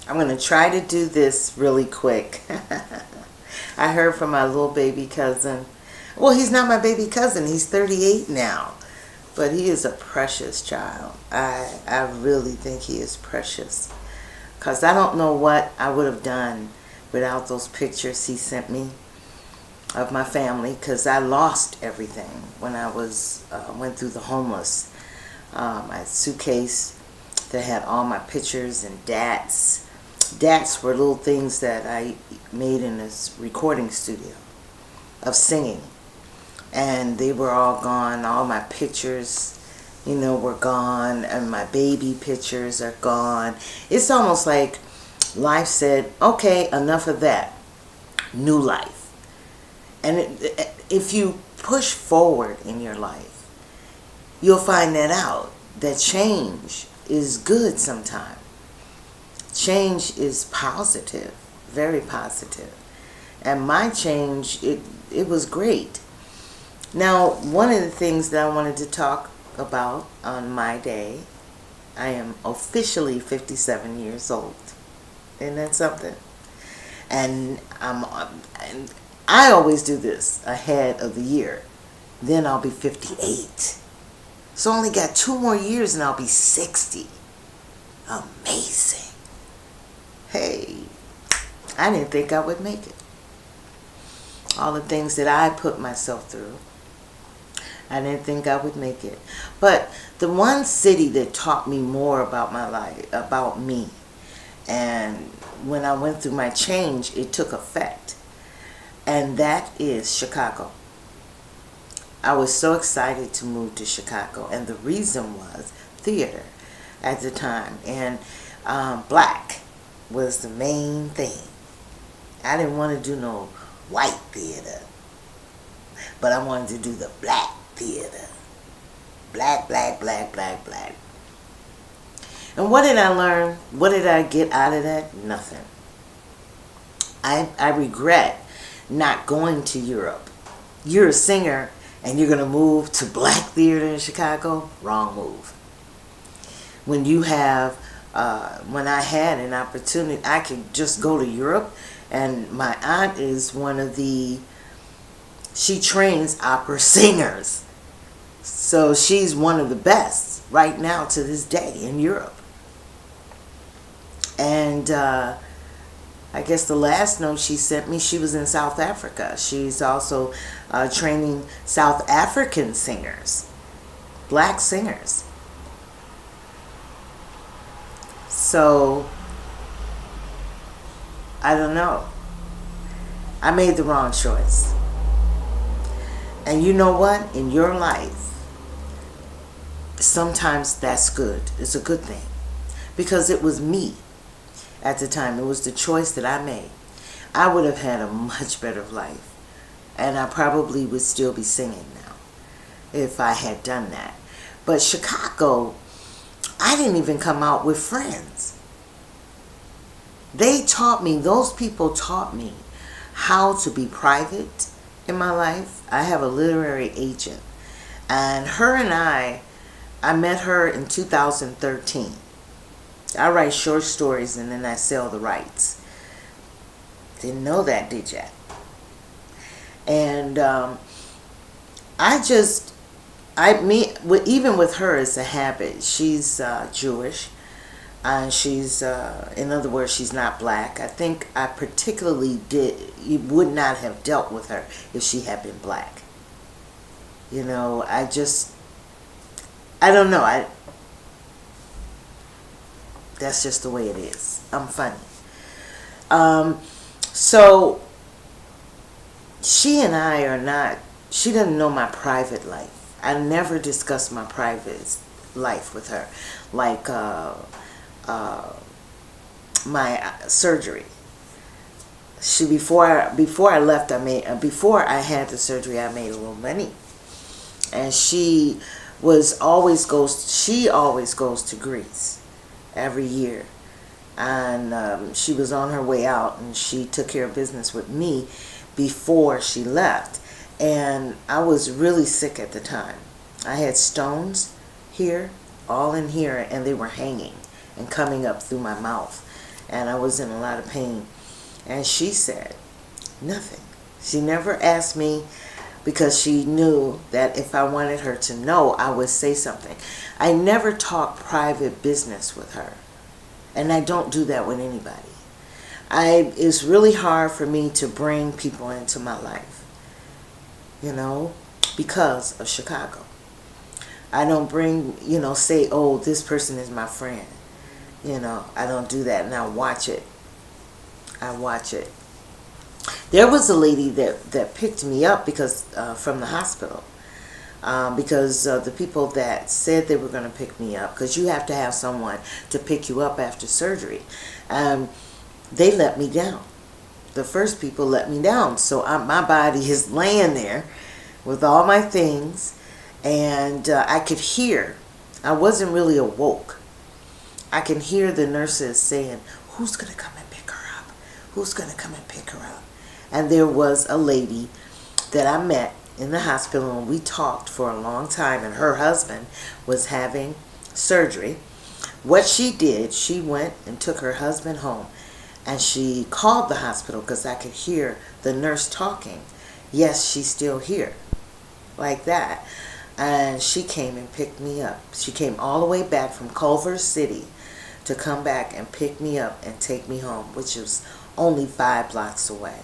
I'm going to try to do this really quick. I heard from my little baby cousin. Well, he's not my baby cousin. He's 38 now. But he is a precious child. I really think he is precious. Because I don't know what I would have done without those pictures he sent me of my family. Because I lost everything when I went through the homeless. I had a suitcase that had all my pictures and dats. Dats were little things that I made in this recording studio of singing. And they were all gone. All my pictures, were gone. And my baby pictures are gone. It's almost like life said, okay, enough of that. New life. And if you push forward in your life, you'll find that out. That change is good sometimes. Change is positive. Very positive. And my change, it was great. Now, one of the things that I wanted to talk about on my day, I am officially 57 years old. Isn't that something? And I always do this ahead of the year. Then I'll be 58. So I only got 2 more years and I'll be 60. Amazing. Hey, I didn't think I would make it. All the things that I put myself through, I didn't think I would make it. But the one city that taught me more about my life, about me, and when I went through my change, it took effect. And that is Chicago. I was so excited to move to Chicago. And the reason was theater at the time. And black was the main thing. I didn't want to do no white theater. But I wanted to do the black theater. Black, black, black, black, black. And what did I learn? What did I get out of that? Nothing. I regret not going to Europe. You're a singer and you're going to move to black theater in Chicago? Wrong move. When you have, when I had an opportunity, I could just go to Europe. And my aunt is one of she trains opera singers. So she's one of the best right now to this day in Europe. And I guess the last note she sent me, she was in South Africa. She's also training South African singers, black singers. So, I don't know. I made the wrong choice. And you know what? In your life, sometimes that's good. It's a good thing. Because it was me at the time. It was the choice that I made. I would have had a much better life. And I probably would still be singing now if I had done that. But Chicago, I didn't even come out with friends. They taught me, those people taught me how to be private in my life. I have a literary agent. And her and I met her in 2013. I write short stories and then I sell the rights. Didn't know that, did ya? And even with her, it's a habit. She's Jewish. And she's, in other words, she's not black. I think I particularly would not have dealt with her if she had been black. I don't know. That's just the way it is. I'm funny. So, she and I are not, she doesn't know my private life. I never discuss my private life with her. Like, my surgery. Before I left, before I had the surgery, I made a little money. And she always goes to Greece every year. And she was on her way out and she took care of business with me before she left. And I was really sick at the time. I had stones here, all in here, and they were hanging and coming up through my mouth. and I was in a lot of pain. And she said nothing. She never asked me, because she knew that if I wanted her to know, I would say something. I never talk private business with her, and I don't do that with anybody. It's really hard for me to bring people into my life, because of Chicago. I don't bring, say, oh, this person is my friend. I don't do that, and I watch it. There was a lady that picked me up because from the hospital, because the people that said they were going to pick me up, because you have to have someone to pick you up after surgery, they let me down. The first people let me down, so my body is laying there with all my things, and I could hear. I wasn't really awoke. I can hear the nurses saying, "Who's going to come and pick her up? Who's going to come and pick her up?" And there was a lady that I met in the hospital, and we talked for a long time, and her husband was having surgery. What she did, she went and took her husband home, and she called the hospital because I could hear the nurse talking. Yes, she's still here. Like that. And she came and picked me up. She came all the way back from Culver City to come back and pick me up and take me home, which was only 5 blocks away.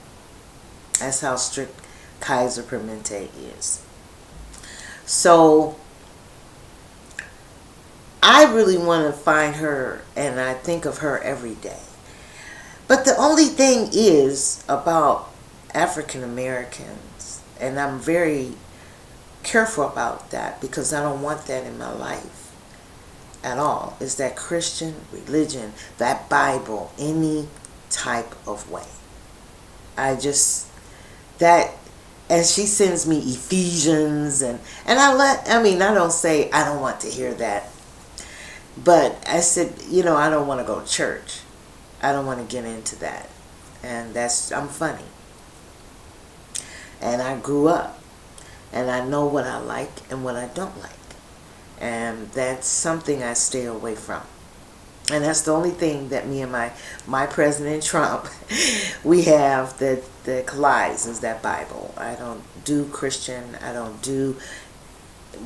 That's how strict Kaiser Permanente is. So I really want to find her, and I think of her every day. But the only thing is about African Americans, and I'm very careful about that because I don't want that in my life at all, is that Christian religion, that Bible, any type of way. And she sends me Ephesians, and I don't say I don't want to hear that, but I said, I don't want to go to church. I don't want to get into that. And I'm funny. And I grew up, and I know what I like and what I don't like. And that's something I stay away from. And that's the only thing that me and my President Trump, we have that collides, is that Bible. I don't do Christian. I don't do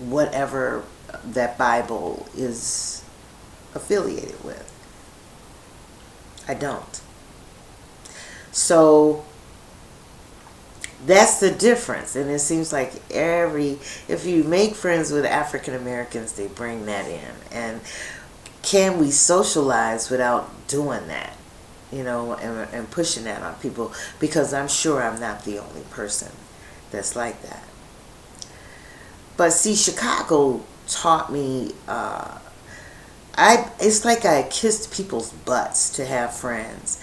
whatever that Bible is affiliated with. I don't. So that's the difference. And it seems like if you make friends with African Americans, they bring that in. And can we socialize without doing that? And pushing that on people, because I'm sure I'm not the only person that's like that. But see, Chicago taught me, it's like I kissed people's butts to have friends.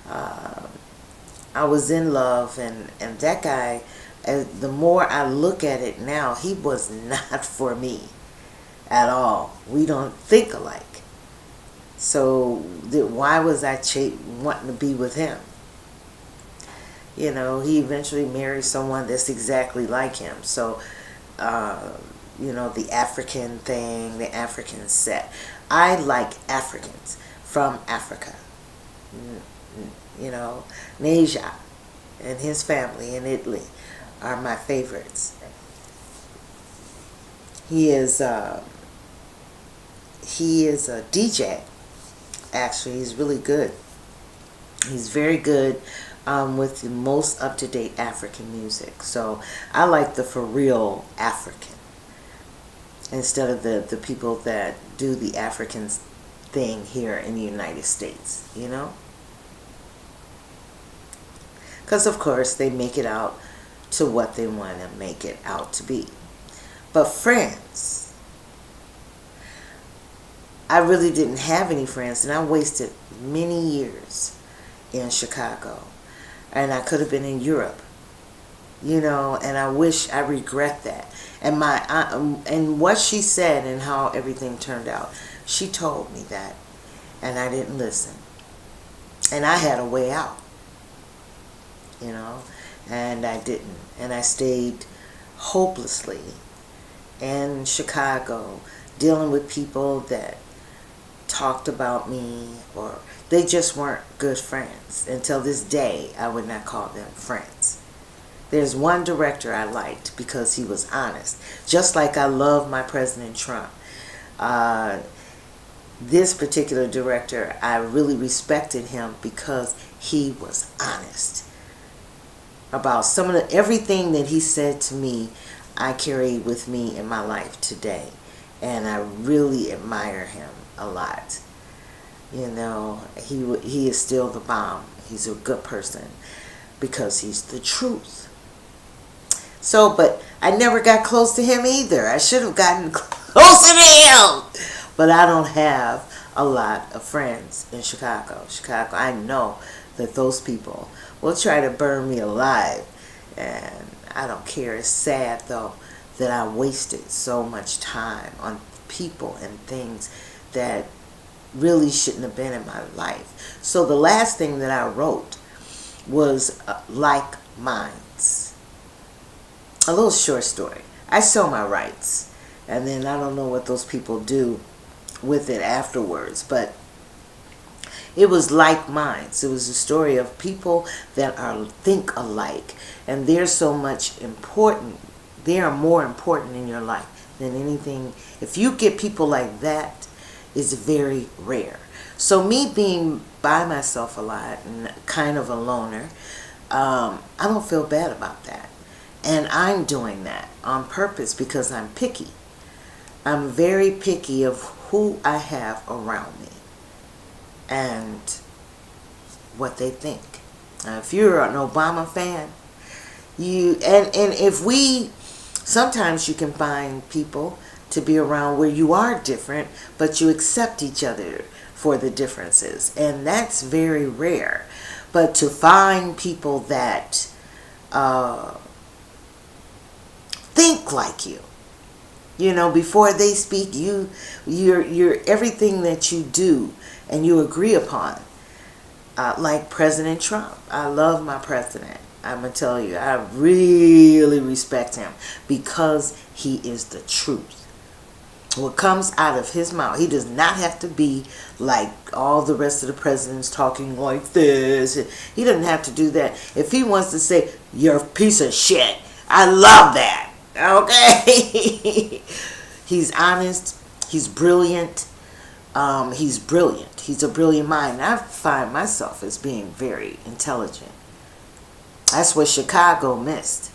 I was in love, and that guy, the more I look at it now, he was not for me at all. We don't think alike. So why was I wanting to be with him? He eventually married someone that's exactly like him. So, the African thing, the African set. I like Africans from Africa. Neja and his family in Italy are my favorites. He is a DJ. Actually, he's really good. He's very good with the most up-to-date African music. So I like the for real African instead of the people that do the African thing here in the United States, Because, of course, they make it out to what they want to make it out to be. But friends, I really didn't have any friends, and I wasted many years in Chicago. And I could have been in Europe, and I regret that. And and what she said and how everything turned out, she told me that, and I didn't listen. And I had a way out, and I didn't. And I stayed hopelessly in Chicago, dealing with people that talked about me, or they just weren't good friends. Until this day, I would not call them friends. There's one director I liked because he was honest. Just like I love my President Trump. This particular director, I really respected him because he was honest about everything that he said to me. I carry with me in my life today, and I really admire him a lot. You know, he is still the bomb. He's a good person because he's the truth. So, but I never got close to him either. I should have gotten closer to him. But I don't have a lot of friends in Chicago. I know that those people will try to burn me alive. And I don't care. It's sad, though, that I wasted so much time on people and things that really shouldn't have been in my life. So the last thing that I wrote was Like Minds. A little short story. I sell my rights. And then I don't know what those people do with it afterwards. But it was like minds. It was a story of people that think alike. And they're so much important. They are more important in your life than anything. If you get people like that, it's very rare. So me being by myself a lot and kind of a loner, I don't feel bad about that. And I'm doing that on purpose because I'm picky. I'm very picky of who I have around me and what they think. Now, if you're an Obama fan, sometimes you can find people to be around where you are different, but you accept each other for the differences, and that's very rare. But to find people that think like you, before they speak, you're everything that you do and you agree upon. Like President Trump. I love my president. I'm going to tell you, I really respect him because he is the truth. What comes out of his mouth, he does not have to be like all the rest of the presidents talking like this. He doesn't have to do that. If he wants to say, you're a piece of shit, I love that. Okay? He's honest. He's brilliant. He's brilliant. He's a brilliant mind. I find myself as being very intelligent. That's what Chicago missed.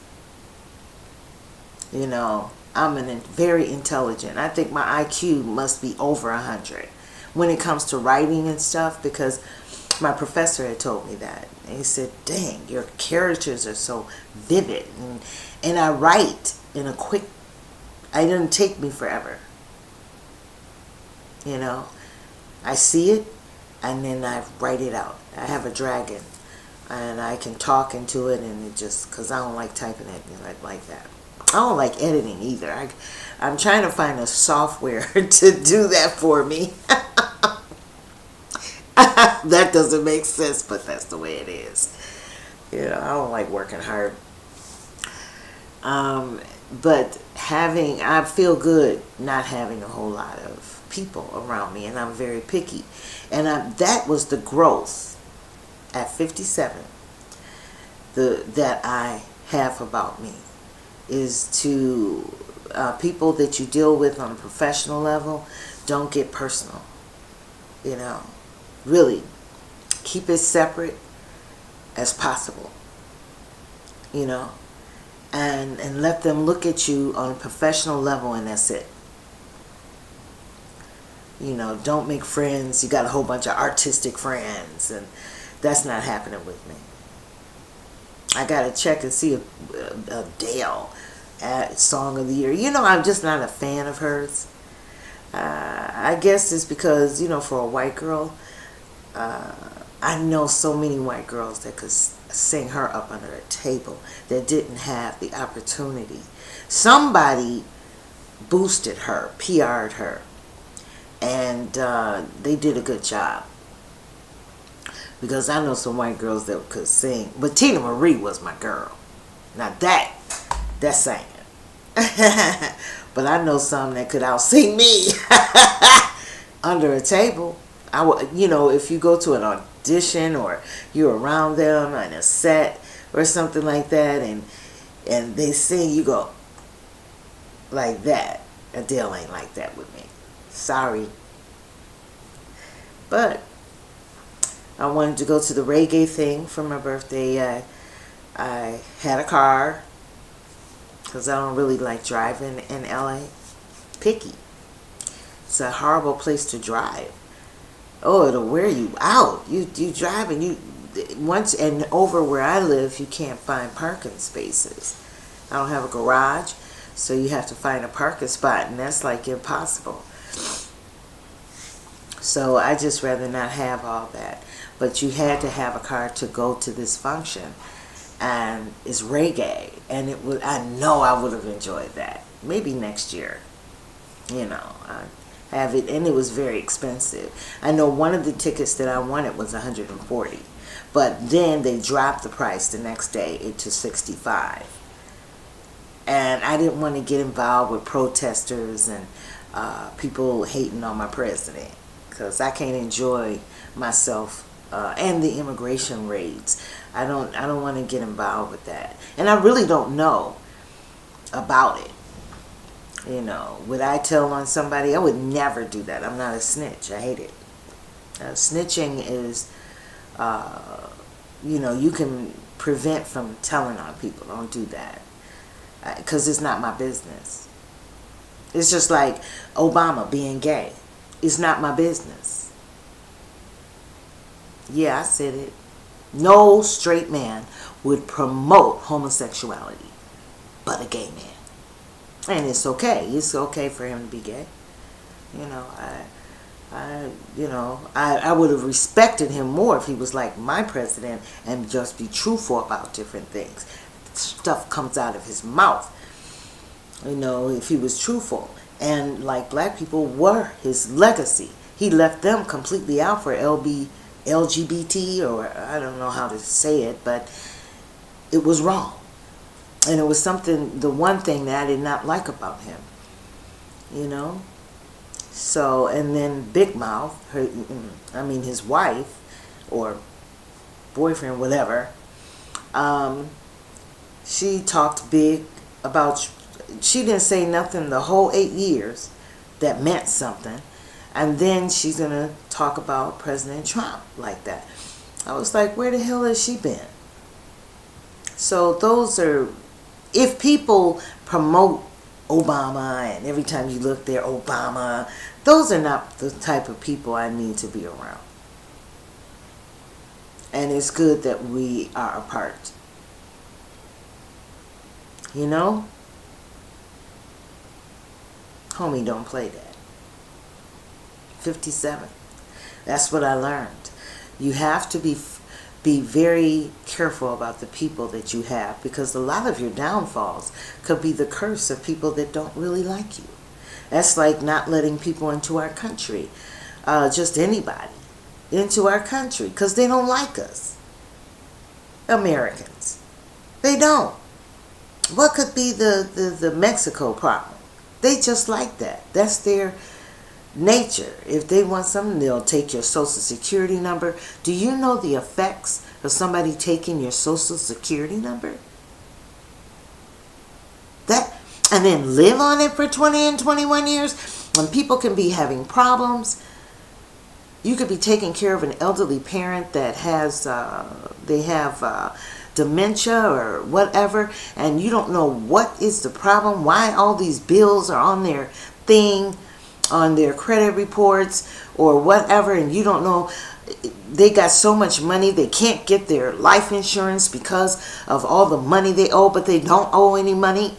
I'm very intelligent. I think my IQ must be over 100 when it comes to writing and stuff, because my professor had told me that. And he said, dang, your characters are so vivid. And I write in a quick, it doesn't take me forever. I see it and then I write it out. I have a dragon and I can talk into it, and it just, because I don't like typing it like that. I don't like editing either. I'm trying to find a software to do that for me. That doesn't make sense, but that's the way it is. I don't like working hard. But I feel good not having a whole lot of people around me, and I'm very picky. And that was the growth at 57 that I have about me, is to people that you deal with on a professional level, don't get personal. Really keep it separate as possible. And let them look at you on a professional level, and that's it. Don't make friends. You got a whole bunch of artistic friends, and that's not happening with me. I got to check and see if Adele Song of the Year. I'm just not a fan of hers. I guess it's because, for a white girl, I know so many white girls that could sing her up under a table that didn't have the opportunity. Somebody boosted her, PR'd her, and they did a good job. Because I know some white girls that could sing, but Tina Marie was my girl. Now that's singing. But I know some that could out-sing me. under a table. I would, if you go to an audition or you're around them on a set or something like that, and they sing, you go like that. Adele ain't like that with me. Sorry. But I wanted to go to the reggae thing for my birthday. I had a car because I don't really like driving in LA. Picky. It's a horrible place to drive. Oh, it'll wear you out. You drive and once and over where I live, you can't find parking spaces. I don't have a garage, so you have to find a parking spot, and that's like impossible. So I just rather not have all that. But you had to have a car to go to this function, and it's reggae, and I know I would have enjoyed that. Maybe next year, I have it, and it was very expensive. I know one of the tickets that I wanted was $140, but then they dropped the price the next day to $65. And I didn't want to get involved with protesters and people hating on my president, because I can't enjoy myself and the immigration raids. I don't want to get involved with that, and I really don't know about it. Would I tell on somebody? I would never do that. I'm not a snitch. I hate it. Snitching is, you can prevent from telling on people. Don't do that, because it's not my business. It's just like Obama being gay. It's not my business. Yeah, I said it. No straight man would promote homosexuality, but a gay man. And it's okay. It's okay for him to be gay. I would have respected him more if he was like my president and just be truthful about different things. Stuff comes out of his mouth. If he was truthful. And like black people were his legacy. He left them completely out for LGBT, or I don't know how to say it, but it was wrong. And it was the one thing that I did not like about him. So, and then Big Mouth, his wife, or boyfriend, whatever, she talked big about, she didn't say nothing the whole 8 years that meant something. And then she's going to talk about President Trump like that. I was like, where the hell has she been? So those are, if people promote Obama and every time you look there, Obama, those are not the type of people I need to be around. And it's good that we are apart. Homie, don't play that. 57. That's what I learned. You have to be very careful about the people that you have, because a lot of your downfalls could be the curse of people that don't really like you. That's like not letting people into our country, just anybody into our country, because they don't like us. Americans, they don't. What could be the Mexico problem? They just like that. That's their nature. If they want something, they'll take your social security number. Do you know the effects of somebody taking your social security number? And then live on it for 20 and 21 years, when people can be having problems. You could be taking care of an elderly parent that has, they have dementia or whatever, and you don't know what is the problem, why all these bills are on their thing, on their credit reports or whatever, and you don't know, they got so much money they can't get their life insurance because of all the money they owe, but they don't owe any money.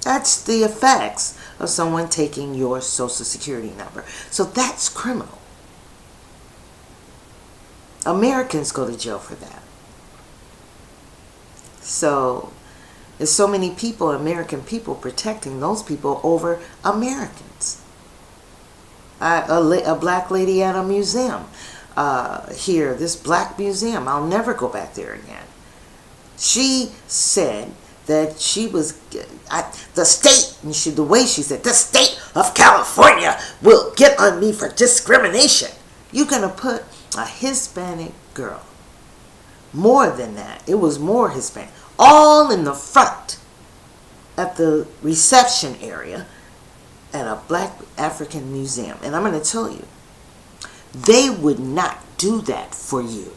That's the effects of someone taking your social security number. So that's criminal. Americans go to jail for that. So there's so many people, American people, protecting those people over Americans. A black lady at a museum here, this black museum, I'll never go back there again. She said that she was, the state, and the way she said, the state of California will get on me for discrimination. You're going to put a Hispanic girl, more than that, it was more Hispanic, all in the front at the reception area at a Black African museum. And I'm going to tell you, they would not do that for you.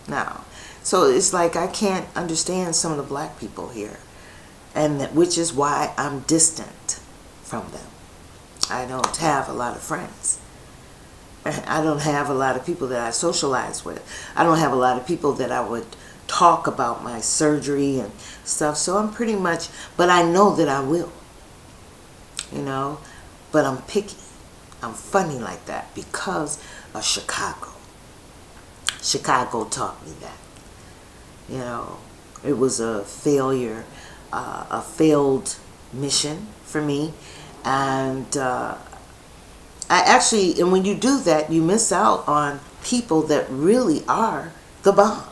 Now, so it's like I can't understand some of the black people here, and which is why I'm distant from them. I don't have a lot of friends. I don't have a lot of people that I socialize with. I don't have a lot of people that I would talk about my surgery and stuff. So I'm pretty much, but I know that I will. You know, but I'm picky. I'm funny like that because of Chicago. Chicago taught me that. You know, it was a failure, a failed mission for me. And and when you do that, you miss out on people that really are the bomb.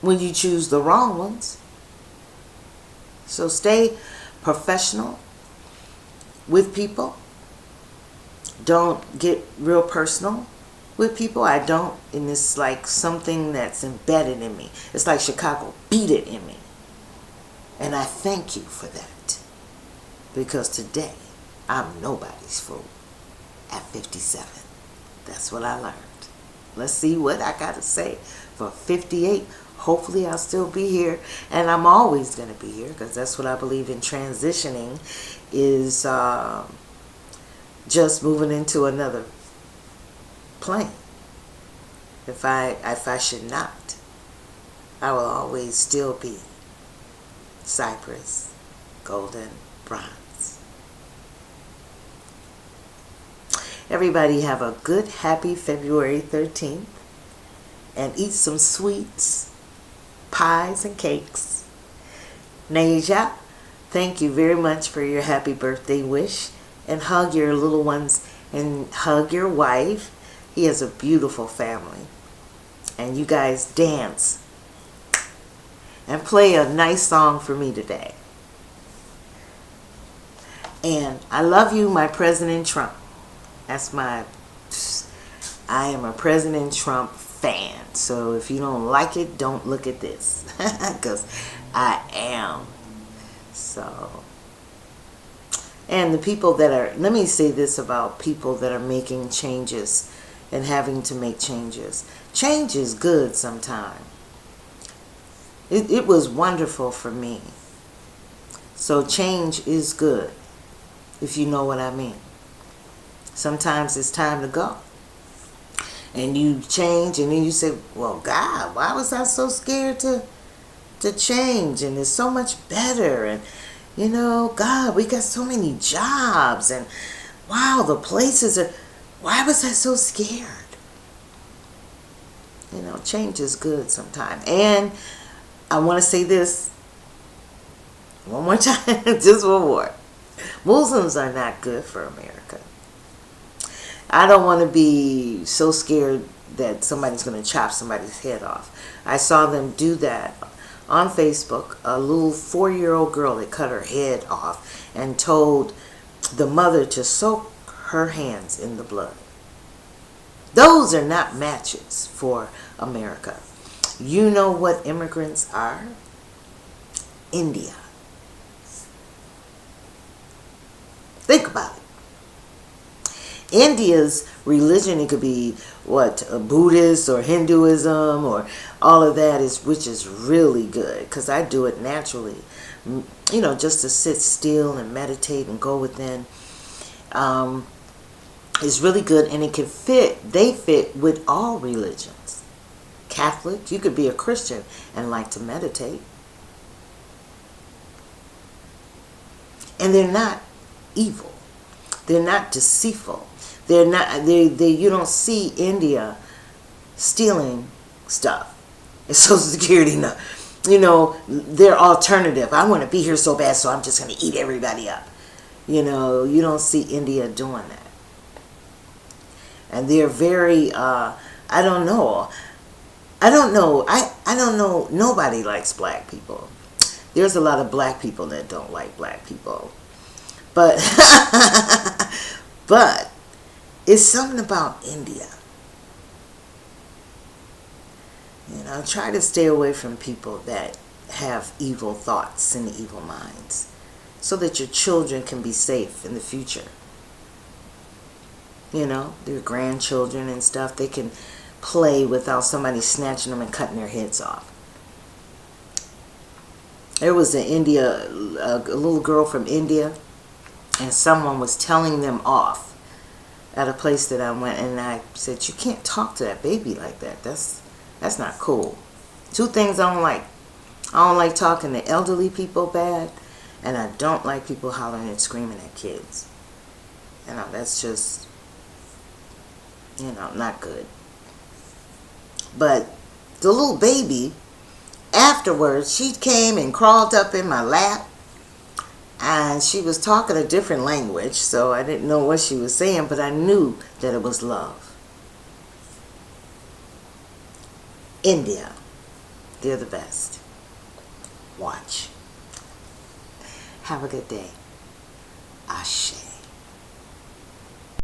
When you choose the wrong ones. So stay professional with people. Don't get real personal with people. I don't, and it's like something that's embedded in me. It's like Chicago beat it in me. And I thank you for that. Because today, I'm nobody's fool at 57. That's what I learned. Let's see what I got to say for 58. Hopefully I'll still be here, and I'm always going to be here, because that's what I believe in. Transitioning is just moving into another plane. If I should not, I will always still be Cypress, golden bronze. Everybody have a good, happy February 13th, and eat some sweets, pies, and cakes. Naja, thank you very much for your happy birthday wish, and hug your little ones and hug your wife. He has a beautiful family, and you guys dance and play a nice song for me today. And I love you, my President Trump. I am a President Trump fan. So if you don't like it, don't look at this. Because I am. So. And the people that are, let me say this about people that are making changes and having to make changes. Change is good sometimes. It was wonderful for me. So change is good, if you know what I mean. Sometimes it's time to go. And you change, and then you say, well, God, why was I so scared to change? And it's so much better. And, you know, God, we got so many jobs. And, wow, the places are, why was I so scared? You know, change is good sometimes. And I want to say this one more time, just one more. Muslims are not good for America. I don't want to be so scared that somebody's going to chop somebody's head off. I saw them do that on Facebook. A little 4-year-old girl that cut her head off and told the mother to soak her hands in the blood. Those are not matches for America. You know what immigrants are? India. Think about it. India's religion, it could be what, Buddhist or Hinduism or all of that, which is really good, because I do it naturally, you know, just to sit still and meditate and go within. It's really good, and it can fit, they fit with all religions. Catholic, you could be a Christian and like to meditate. And they're not evil. They're not deceitful. They're not. You don't see India stealing stuff. It's Social Security. No, you know, they're alternative. I want to be here so bad, so I'm just going to eat everybody up. You know, you don't see India doing that. And they're very. I don't know. I don't know. I don't know. Nobody likes black people. There's a lot of black people that don't like black people. But, but it's something about India. You know, try to stay away from people that have evil thoughts and evil minds so that your children can be safe in the future. You know, their grandchildren and stuff, they can play without somebody snatching them and cutting their heads off. There was a little girl from India, and someone was telling them off at a place that I went, and I said, you can't talk to that baby like that. That's not cool. Two things I don't like. I don't like talking to elderly people bad, and I don't like people hollering and screaming at kids. You know, that's just, you know, not good. But the little baby, afterwards, she came and crawled up in my lap, and she was talking a different language, so I didn't know what she was saying, but I knew that it was love. India, they're the best. Watch. Have a good day. Ashe.